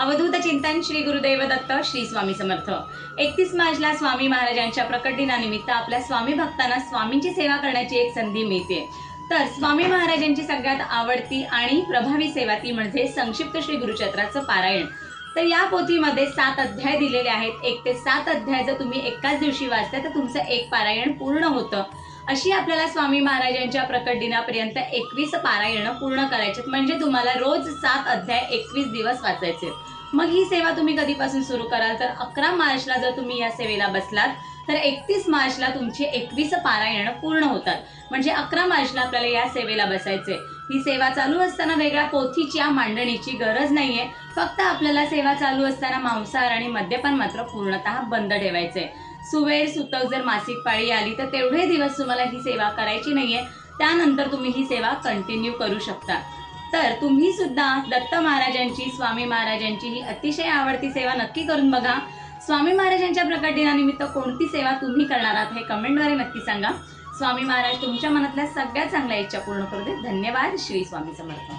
अवधूत चिंतन श्री गुरुदेव दत्त श्री स्वामी समर्थ। 31 मार्चला स्वामी महाराजांच्या प्रकट दिनानिमित्त आपल्या स्वामी भक्तांना स्वामींची सेवा करण्याची एक संधी मिळते। तर स्वामी महाराजांची सगळ्यात आवडती आणि प्रभावी सेवा ती म्हणजे संक्षिप्त श्री गुरुचरित्राचं पारायण। तर या पोथीमध्ये 7 अध्याय दिलेले आहेत। 1 ते 7 अध्याय जर तुम्ही एकाच दिवशी वाचता तर तुमचं एक पारायण पूर्ण होतं। अशी आपल्याला स्वामी महाराजांच्या प्रकट दिनापर्यंत 21 पारायण पूर्ण करायचे, म्हणजे तुम्हाला रोज 7 अध्याय 21 दिवस वाचायचे। मग ही सेवा तुम्ही कधीपासून सुरू कराल तर 11 मार्चला जर तुम्ही या सेवेला बसलात तर 31 मार्चला तुमचे 21 पारायण पूर्ण होतात। म्हणजे 11 मार्चला आपल्याला या सेवेला बसायचे। ही सेवा चालू असताना वेगळ्या पोथीच्या मांडणीची गरज नाहीये, फक्त आपल्याला सेवा चालू असताना मांसाहार आणि मद्यपान मात्र पूर्णतः बंद ठेवायचे। सुवेर सुतक जर मासिक पाळी आली तर तेवढे दिवस तुम्हाला ही सेवा करायची नाहीये, त्यानंतर तुम्ही ही सेवा कंटिन्यू करू शकता। तर तुम्ही सुद्धा दत्त महाराजांची स्वामी महाराजांची ही अतिशय आवडती सेवा नक्की करून बघा। स्वामी महाराजांच्या प्रकट दिनानिमित्त कोणती सेवा तुम्ही करणार आहात हे कमेंटद्वारे नक्की सांगा। स्वामी महाराज तुमच्या मनातल्या सगळ्या चांगल्या इच्छा पूर्ण करू दे। धन्यवाद। श्री स्वामी समर्थ।